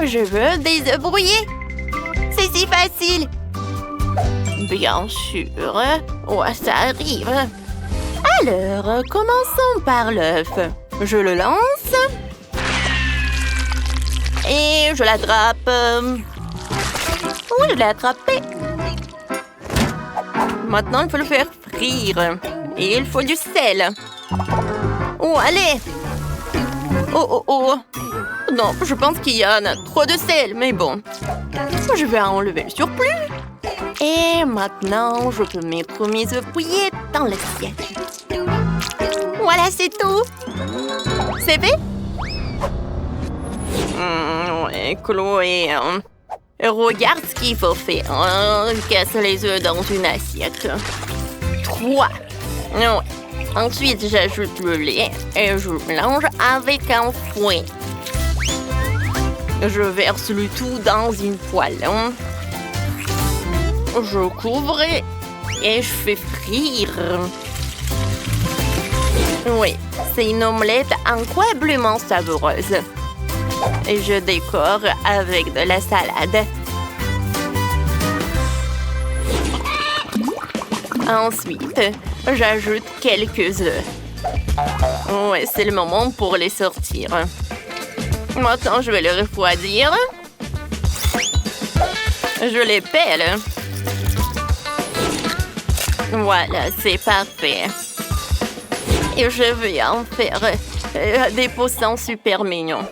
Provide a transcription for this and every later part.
Je veux des œufs brouillés. C'est si facile. Bien sûr. Ouais, ça arrive. Alors, commençons par l'œuf. Je le lance. Et je l'attrape. Oui, je l'ai attrapé. Maintenant, il faut le faire frire. Et il faut du sel. Oh, allez. Oh, oh, oh. Non, je pense qu'il y en a trop de sel, mais bon. Je vais enlever le surplus. Et maintenant, je peux mettre mes œufs brouillés dans l'assiette. Voilà, c'est tout. C'est fait? Ouais, Chloé. Regarde ce qu'il faut faire. Casse les œufs dans une assiette. 3. Ouais. Ensuite, j'ajoute le lait et je mélange avec un fouet. Je verse le tout dans une poêle. Je couvre et je fais frire. Oui, c'est une omelette incroyablement savoureuse. Et je décore avec de la salade. Ensuite, j'ajoute quelques œufs. Ouais, c'est le moment pour les sortir. Maintenant, je vais les refroidir. Je les pèle. Voilà, c'est parfait. Et je vais en faire des poissons super mignons.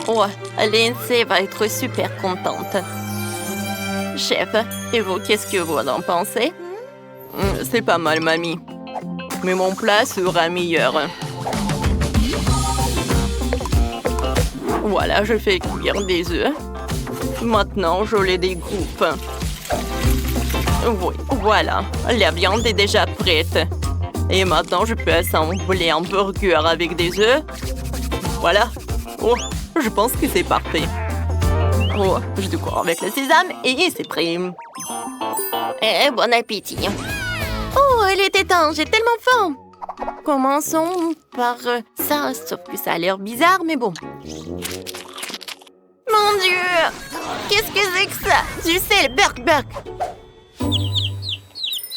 Oh, Lindsay va être super contente. Chef, et vous, qu'est-ce que vous en pensez? C'est pas mal, mamie. Mais mon plat sera meilleur. Voilà, je fais cuire des œufs. Maintenant, je les découpe. Oui, voilà. La viande est déjà prête. Et maintenant, je peux assembler un burger avec des œufs. Voilà. Oh, je pense que c'est parfait. Oh, je décore avec le sésame et c'est prêt. Et bon appétit. Oh, elle est étanche, j'ai tellement faim. Commençons par ça, sauf que ça a l'air bizarre, mais bon. Mon Dieu! Qu'est-ce que c'est que ça? Du sel, burk.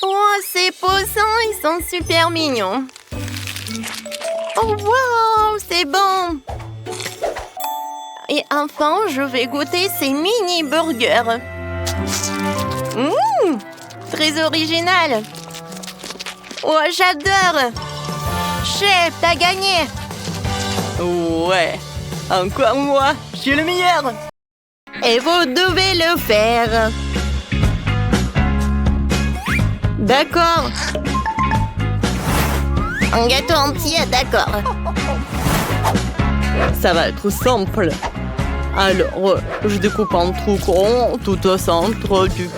Oh, ces poissons, ils sont super mignons. Oh, wow, c'est bon. Et enfin, je vais goûter ces mini-burgers. Très original. Oh, j'adore. Chef, t'as gagné. Ouais, encore moi, je suis le meilleur. Et vous devez le faire. D'accord. Un gâteau entier, d'accord. Ça va être simple. Alors, je découpe en trous ronds tout au centre du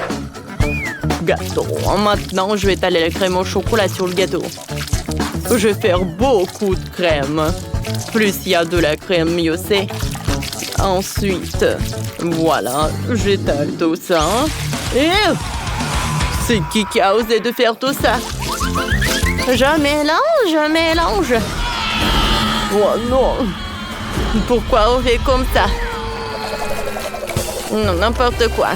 gâteau. Maintenant, je vais étaler la crème au chocolat sur le gâteau. Je vais faire beaucoup de crème. Plus il y a de la crème, mieux c'est. Ensuite, voilà, j'étale tout ça. Et c'est qui a osé de faire tout ça? Je mélange. Oh non! Pourquoi on fait comme ça? Non, n'importe quoi.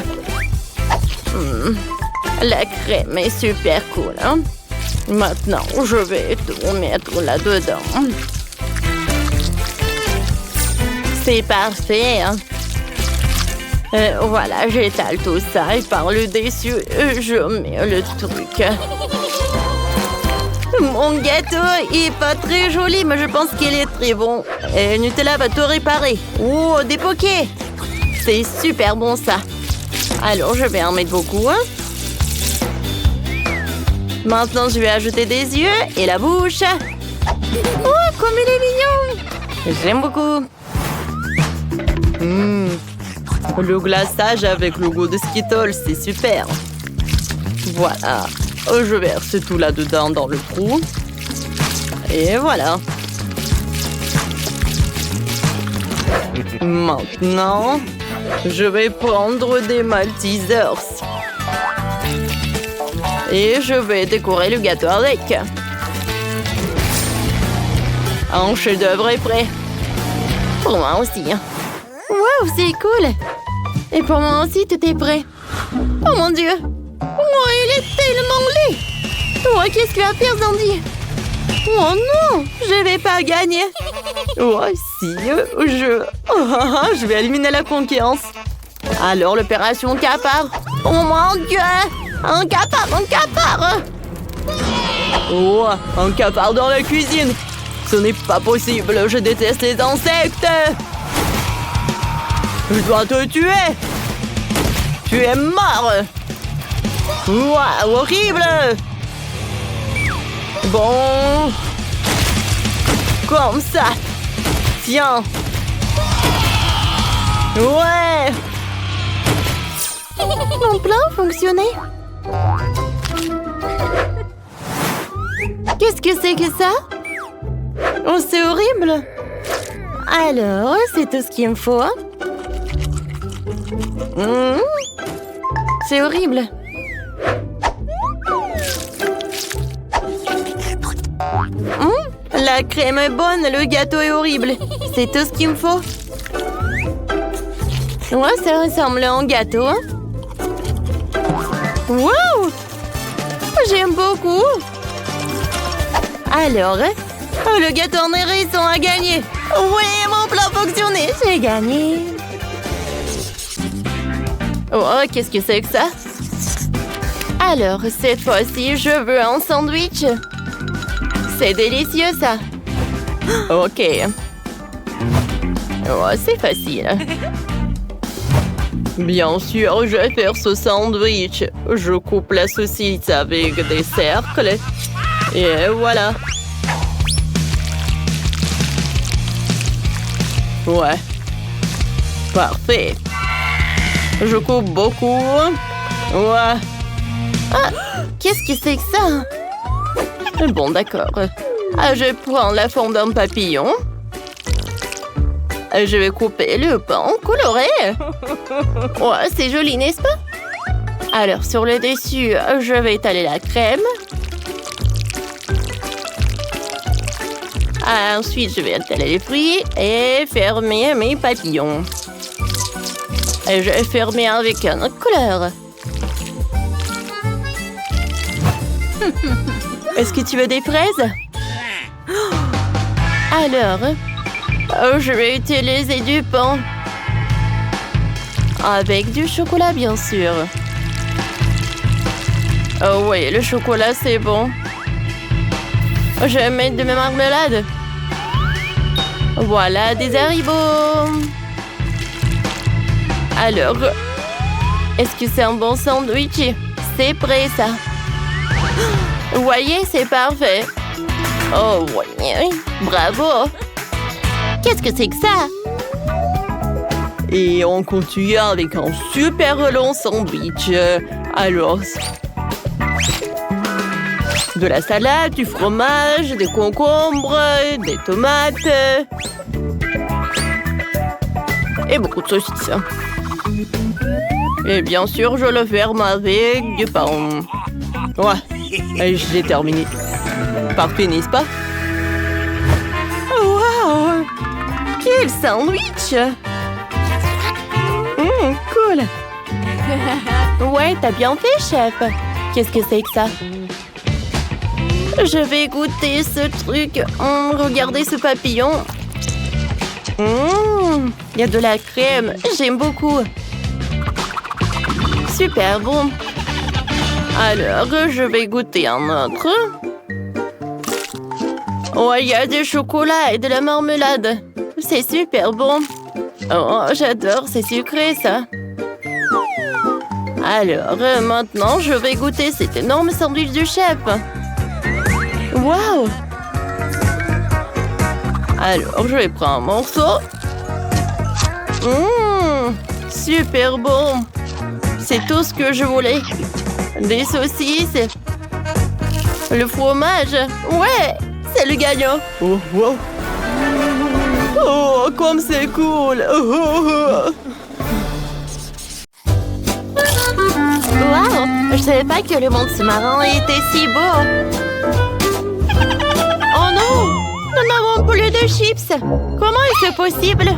La crème est super cool. Hein? Maintenant, je vais tout mettre là-dedans. C'est parfait. Hein? Voilà, j'étale tout ça et par le dessus, je mets le truc. Mon gâteau est pas très joli, mais je pense qu'il est très bon. Et Nutella va tout réparer. Oh, des pokés! C'est super bon, ça. Alors, je vais en mettre beaucoup. Hein? Maintenant, je vais ajouter des yeux et la bouche. Oh, comme il est mignon! J'aime beaucoup. Le glaçage avec le goût de Skittles, c'est super. Voilà. Je verse tout là-dedans dans le trou. Et voilà. Maintenant, je vais prendre des Maltesers. Et je vais décorer le gâteau avec. Un chef-d'œuvre est prêt. Pour moi aussi. Wow, Wow, c'est cool! Et pour moi aussi, tout est prêt. Oh mon Dieu! Oh, il est tellement laid! Oh, qu'est-ce qu'il va faire, Sandy? Oh non! Je vais pas gagner! Oh, si, je vais éliminer la concurrence. Alors, l'opération Capard. Oh mon Dieu! Un capard! Oh, un capard dans la cuisine! Ce n'est pas possible, je déteste les insectes! Je dois te tuer! Tu es mort! Waouh, horrible! Bon... Comme ça! Tiens! Ouais! Mon plan fonctionnait! Qu'est-ce que c'est que ça? Oh, c'est horrible! Alors, c'est tout ce qu'il me faut. C'est horrible! La crème est bonne, le gâteau est horrible. C'est tout ce qu'il me faut. Ouais, ça ressemble à un gâteau. Wow! J'aime beaucoup. Alors, le gâteau en hérisson a gagné. Oui, mon plan fonctionnait. J'ai gagné. Oh, qu'est-ce que c'est que ça? Alors, cette fois-ci, je veux un sandwich. C'est délicieux, ça. Ok. Oh, c'est facile. Bien sûr, je vais faire ce sandwich. Je coupe la saucisse avec des cercles. Et voilà. Ouais. Parfait. Je coupe beaucoup. Ouais. Ah, qu'est-ce que c'est que ça? Bon, d'accord. Je prends la forme d'un papillon. Je vais couper le pain coloré. Ouais, c'est joli, n'est-ce pas? Alors, sur le dessus, je vais étaler la crème. Ensuite, je vais étaler les fruits et fermer mes papillons. Et je vais fermer avec une autre couleur. Est-ce que tu veux des fraises? Alors, je vais utiliser du pain. Avec du chocolat, bien sûr. Oh oui, le chocolat, c'est bon. Je vais mettre de ma marmelade. Voilà, des haribots. Alors, est-ce que c'est un bon sandwich? C'est prêt, ça. Vous voyez, c'est parfait. Oh oui, bravo. Qu'est-ce que c'est que ça? Et on continue avec un super long sandwich. Alors, de la salade, du fromage, des concombres, des tomates. Et beaucoup de saucisses. Et bien sûr, je le ferme avec du pain. Ouais, je l'ai terminé. Parfait, n'est-ce pas? Wow! Quel sandwich! Cool! Ouais, t'as bien fait, chef. Qu'est-ce que c'est que ça? Je vais goûter ce truc. Regardez ce papillon. Il y a de la crème. J'aime beaucoup. Super bon. Alors, je vais goûter un autre. Ouais, il y a du chocolat et de la marmelade. C'est super bon. Oh, j'adore, c'est sucré, ça. Alors, maintenant, je vais goûter cet énorme sandwich du chef. Waouh! Alors, je vais prendre un morceau. Super bon. C'est tout ce que je voulais. Des saucisses. Le fromage. Ouais, c'est le gagnant. Oh, wow. Oh, comme c'est cool. Wow, je savais pas que le monde sous-marin était si beau. Oh non! Nous n'avons plus de chips. Comment est-ce possible?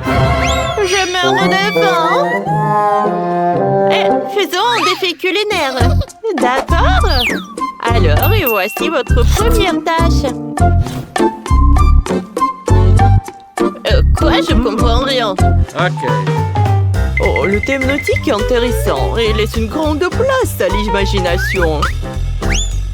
Je meurs de faim. Faisons un défi culinaire. D'accord. Alors, et voici votre première tâche. Quoi? Je comprends rien. Ok. Oh, le thème nautique est intéressant et laisse une grande place à l'imagination.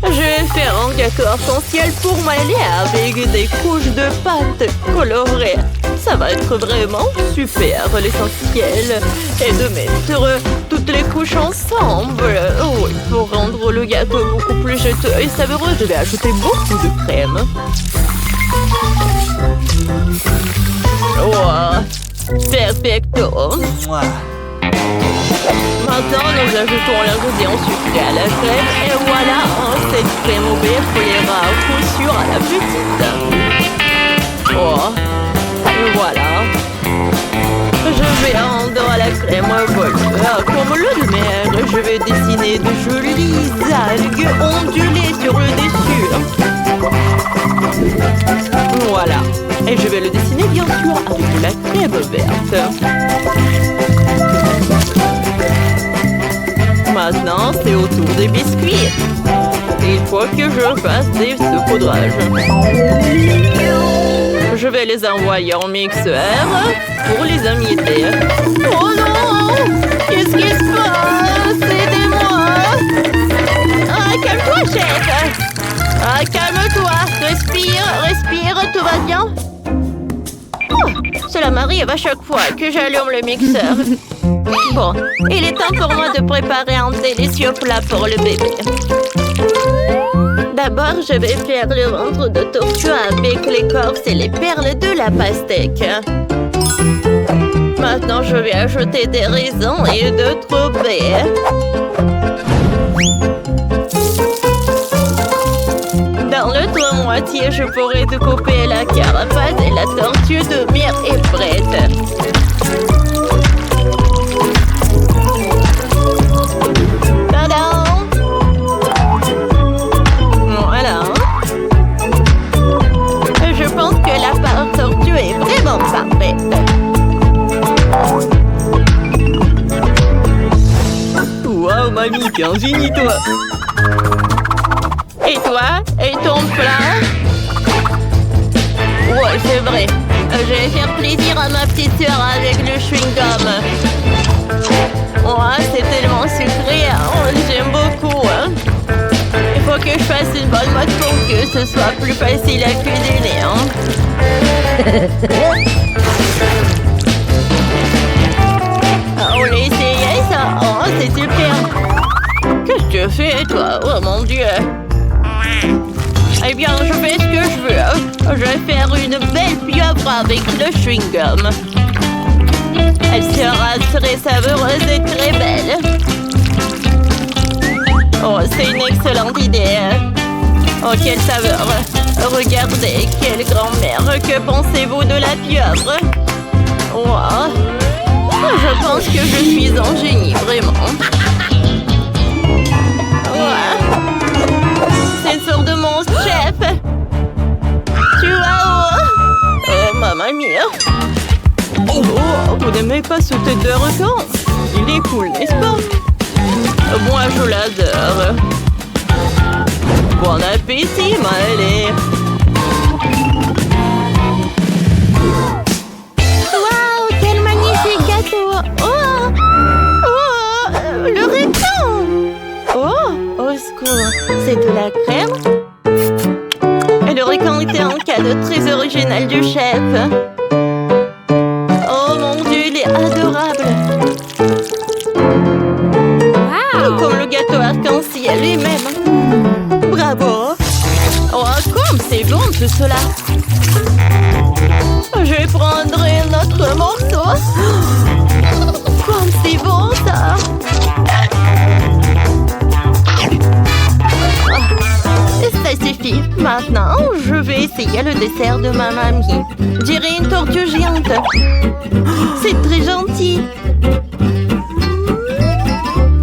Je vais faire un gâteau arc-en-ciel pour m'aller avec des couches de pâte colorées. Ça va être vraiment super. L'essentiel est de mettre toutes les couches ensemble. Oui, pour rendre le gâteau beaucoup plus juteux et savoureux, je vais ajouter beaucoup de crème. Wow, perfecto. Maintenant, nous ajoutons l'ingrédient sucré à la crème et voilà, cette crème au beurre plaira à coup sûr à la petite. Oh, et voilà. Je vais rendre à la crème au bol. Comme le mer, je vais dessiner de jolies algues ondulées sur le dessus. Voilà. Et je vais le dessiner bien sûr avec de la crème verte. Maintenant, c'est au tour des biscuits. Il faut que je fasse des saupoudrages. Je vais les envoyer en mixeur pour les amietter. Oh non! Qu'est-ce qui se passe? Aidez-moi! Ah, calme-toi, chef! Ah, calme-toi! Respire, tout va bien? Oh, cela m'arrive à chaque fois que j'allume le mixeur. Bon, il est temps pour moi de préparer un délicieux plat pour le bébé. D'abord, je vais faire le ventre de tortue avec l'écorce et les perles de la pastèque. Maintenant, je vais ajouter des raisins et d'autres baies. Dans l'autre moitié, je pourrai découper la carapace et la tortue de mire est prête. Parfait. Wow, mamie, t'es un génie, toi. Et toi? Et ton plat? Ouais, c'est vrai. Je vais faire plaisir à ma petite sœur avec le chewing-gum. Ouais, c'est tellement sucré. Oh, j'aime beaucoup. Il faut que je fasse une bonne mode pour que ce soit plus facile à cuisiner. On l'a essayé ça. Oh, c'est super. Qu'est-ce que tu fais, toi? Oh mon Dieu. Eh bien, je fais ce que je veux. Je vais faire une belle pieuvre avec le chewing-gum. Elle sera très savoureuse et très belle. Oh, c'est une excellente idée. Oh, quelle saveur. Regardez, quelle grand-mère. Que pensez-vous de la pieuvre? Wow. Je pense que je suis un génie, vraiment. Wow. C'est une sorte de monstre, chef. Tu vois? Oh, mamma mia. Oh, vous n'aimez pas ce tête de requin? Il est cool, n'est-ce pas? Moi, je l'adore. Bon appétit, Maëlle. Waouh, quel magnifique gâteau. Oh, le requin. Oh, au secours. C'est de la crème. Et le requin était un cadeau très original du chef. Oh mon Dieu, il est adorable. Comme le gâteau arc-en-ciel lui-même. Bravo. Oh, comme c'est bon tout cela. Je vais prendre un autre morceau. Comme c'est bon ça. Ça suffit. Maintenant, je vais essayer le dessert de ma mamie. Je dirais une tortue géante. C'est très gentil.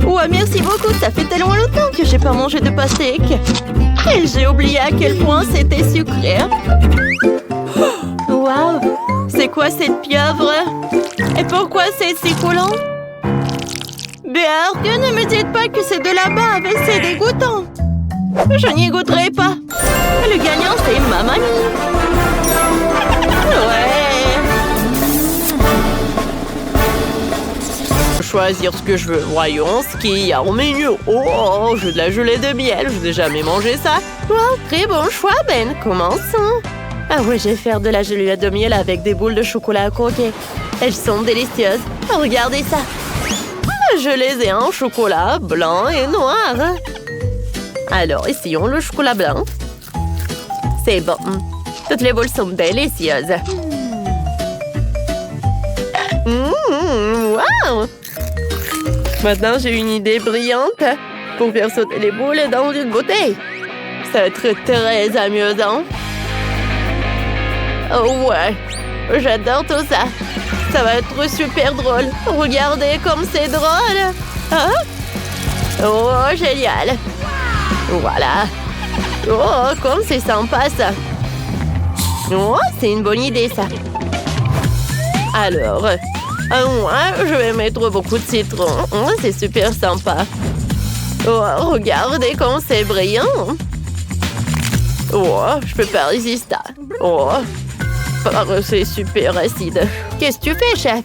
Ouais, merci beaucoup. Ça fait tellement longtemps que j'ai pas mangé de pastèque. Et j'ai oublié à quel point c'était sucré. Oh, Waouh! C'est quoi cette pieuvre? Et pourquoi c'est si coulant? Berk, ne me dites pas que c'est de la bave, c'est dégoûtant. Je n'y goûterai pas. Le gagnant, c'est ma mamie. Ouais. Choisir ce que je veux. Voyons ce qu'il y a au menu. Oh, j'ai de la gelée de miel. Je n'ai jamais mangé ça. Wow, très bon choix, Ben. Commençons. Ah oui, je vais faire de la gelée de miel avec des boules de chocolat à croquer. Elles sont délicieuses. Regardez ça. Je les ai en chocolat blanc et noir. Alors, essayons le chocolat blanc. C'est bon. Toutes les boules sont délicieuses. Wow! Maintenant, j'ai une idée brillante pour faire sauter les boules dans une bouteille. Ça va être très amusant. Oh ouais, j'adore tout ça. Ça va être super drôle. Regardez comme c'est drôle. Hein? Oh, génial. Voilà. Oh, comme c'est sympa, ça. Oh, c'est une bonne idée, ça. Alors, je vais mettre beaucoup de citron. Oh, c'est super sympa. Oh, regardez comme c'est brillant. Oh, je peux pas résister. Oh, c'est super acide. Qu'est-ce que tu fais, chef?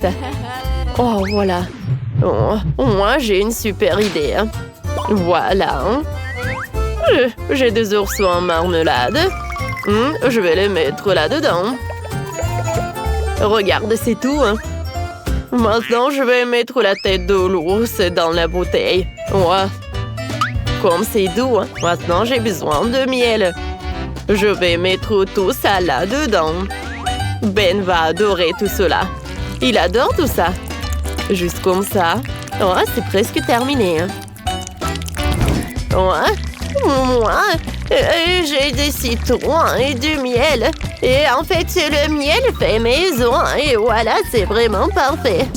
Oh, voilà. Oh, moi, j'ai une super idée. Voilà. J'ai des oursons en marmelade. Je vais les mettre là-dedans. Regarde, c'est tout. Maintenant, je vais mettre la tête de l'ours dans la bouteille. Ouais. Comme c'est doux. Maintenant, j'ai besoin de miel. Je vais mettre tout ça là-dedans. Ben va adorer tout cela. Il adore tout ça. Juste comme ça. Oh, c'est presque terminé. Ouais. Moi, j'ai des citrons et du miel. Et en fait, le miel fait maison. Et voilà, c'est vraiment parfait.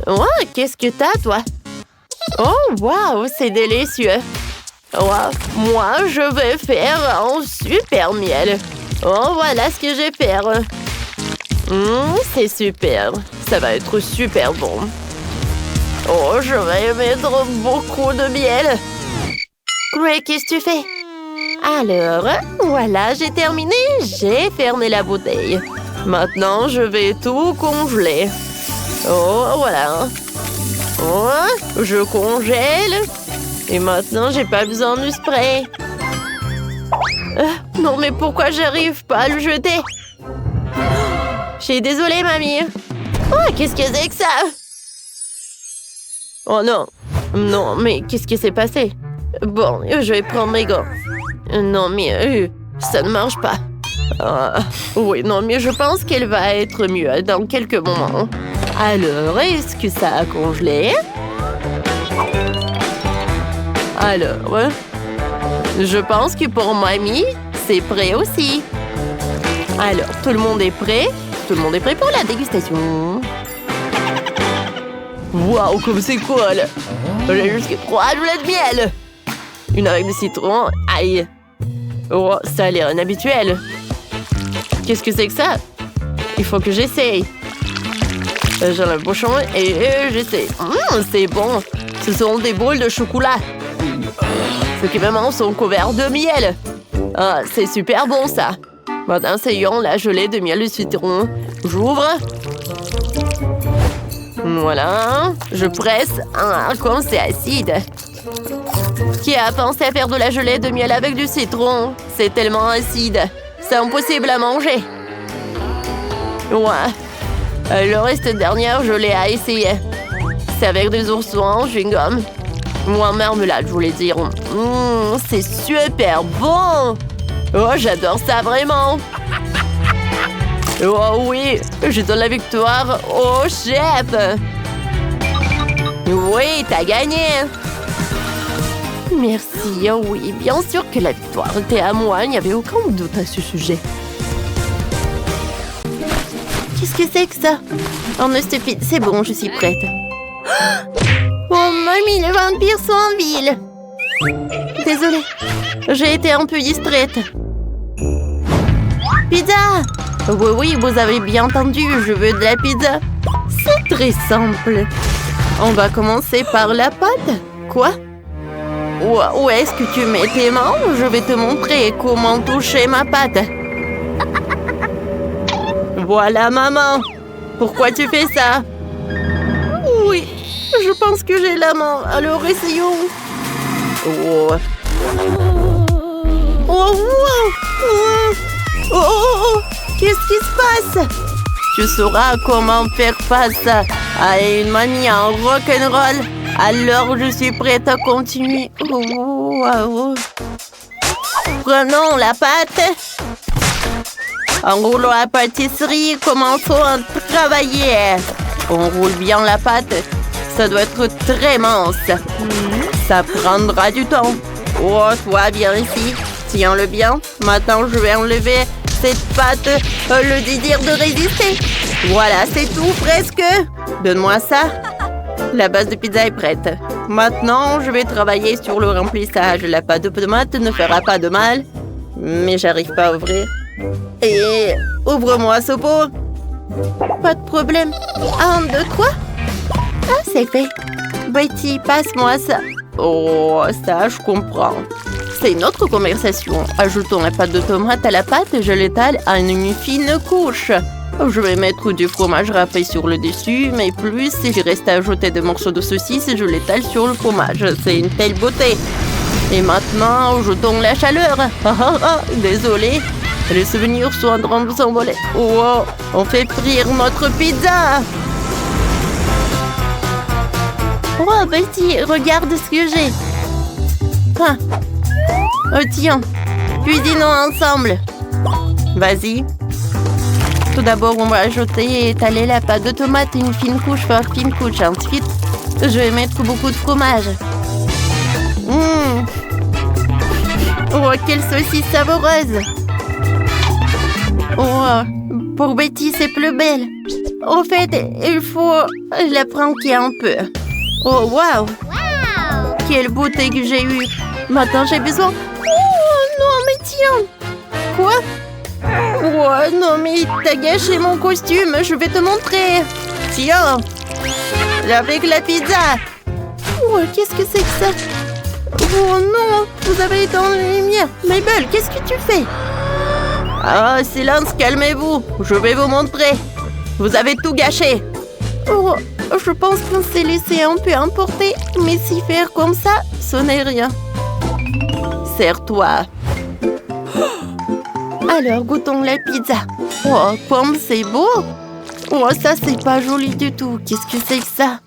Ouais, qu'est-ce que t'as, toi? Oh, waouh, c'est délicieux. Ouais, moi, je vais faire un super miel. Oh, voilà ce que je vais faire. C'est super. Ça va être super bon. Oh, je vais mettre beaucoup de miel. Greg, qu'est-ce que tu fais? Alors, voilà, j'ai terminé. J'ai fermé la bouteille. Maintenant, je vais tout congeler. Oh, voilà. Oh, je congèle. Et maintenant, j'ai pas besoin du spray. Non, mais pourquoi j'arrive pas à le jeter? Je suis désolée, mamie. Oh, qu'est-ce que c'est que ça? Oh non. Non, mais qu'est-ce qui s'est passé? Bon, je vais prendre mes gants. Non, mais ça ne marche pas. Oui, non, mais je pense qu'elle va être mieux dans quelques moments. Alors, est-ce que ça a congelé? Alors, je pense que pour mamie, c'est prêt aussi. Alors, tout le monde est prêt? Tout le monde est prêt pour la dégustation. Waouh, comme c'est cool! J'ai jusqu'à 3 boules de miel! Une avec du citron. Aïe! Oh, ça a l'air inhabituel. Qu'est-ce que c'est que ça? Il faut que j'essaye. J'ai le bouchon et j'essaie. C'est bon. Ce sont des boules de chocolat. Ceux qui vraiment sont couverts de miel. Ah, c'est super bon, ça. Maintenant, essayons la gelée de miel de citron. J'ouvre. Voilà. Je presse. Comme c'est acide. Qui a pensé à faire de la gelée de miel avec du citron? C'est tellement acide. C'est impossible à manger. Ouais. Le reste dernière, je l'ai à essayer. C'est avec des oursons en chewing-gum. Ou en marmelade, je voulais dire. C'est super bon. Oh, j'adore ça vraiment. Oh oui, je donne la victoire au chef. Oui, t'as gagné. Merci, oh oui, bien sûr que la victoire était à moi. Il n'y avait aucun doute à ce sujet. Qu'est-ce que c'est que ça? Oh, non, stupide, c'est bon, je suis prête. Oh, mamie, les vampires sont en ville. Désolée, j'ai été un peu distraite. Pizza! Oui, oui, vous avez bien entendu, je veux de la pizza. C'est très simple. On va commencer par la pâte. Quoi? Où est-ce que tu mets tes mains? Je vais te montrer comment toucher ma pâte. Voilà, maman. Pourquoi tu fais ça? Oui, je pense que j'ai la main. Alors, essayons. Oh. Oh, oh, oh, oh, oh. Qu'est-ce qui se passe? Tu sauras comment faire face à une manie en rock'n'roll. Alors, je suis prête à continuer. Oh, wow. Prenons la pâte. Enroulons la pâtisserie. Commençons à travailler. On roule bien la pâte. Ça doit être très mince. Ça prendra du temps. Oh, toi, viens ici. Tiens-le bien. Maintenant, je vais enlever cette pâte. Le désir de résister. Voilà, c'est tout, presque. Donne-moi ça. La base de pizza est prête. Maintenant, je vais travailler sur le remplissage. La pâte de tomate ne fera pas de mal. Mais j'arrive pas à ouvrir. Et ouvre-moi ce pot. Pas de problème. 1, 2, 3. Ah, c'est fait. Betty, passe-moi ça. Oh, ça, je comprends. C'est une autre conversation. Ajoutons la pâte de tomate à la pâte et je l'étale à une fine couche. Je vais mettre du fromage râpé sur le dessus, mais plus, s'il reste à ajouter des morceaux de saucisse, je l'étale sur le fromage. C'est une telle beauté. Et maintenant, ajoutons la chaleur. Désolé. Les souvenirs sont en train de s'envoler. Oh, on fait frire notre pizza. Oh, Betty, regarde ce que j'ai. Ah. Oh, tiens. Cuisinons ensemble. Vas-y. Tout d'abord, on va ajouter et étaler la pâte de tomate, une fine couche par fine couche. Ensuite, je vais mettre beaucoup de fromage. Oh, quelle saucisse savoureuse! Oh, pour Betty, c'est plus belle. Au fait, il faut la pranker un peu. Oh, waouh! Quelle beauté que j'ai eue! Maintenant, j'ai besoin... Oh, non, mais tiens! Quoi? Oh, non, mais t'as gâché mon costume. Je vais te montrer. Tiens! Avec la pizza! Oh, qu'est-ce que c'est que ça? Oh non! Vous avez éteint la lumière! Mabel, qu'est-ce que tu fais? Ah, silence, calmez-vous! Je vais vous montrer! Vous avez tout gâché! Oh, je pense qu'on s'est laissé un peu emporter, mais si faire comme ça, ce n'est rien. Serre-toi! Alors, goûtons la pizza. Oh, comme c'est beau! Oh, ça, c'est pas joli du tout. Qu'est-ce que c'est que ça?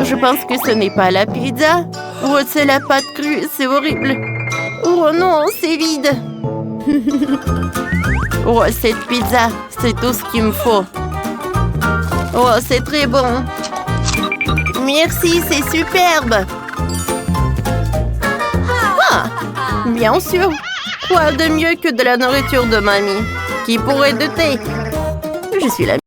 Je pense que ce n'est pas la pizza. Oh, c'est la pâte crue. C'est horrible. Oh non, c'est vide. Oh, cette pizza, c'est tout ce qu'il me faut. Oh, c'est très bon. Merci, c'est superbe. Ah, bien sûr. Quoi de mieux que de la nourriture de mamie? Qui pourrait douter? Je suis la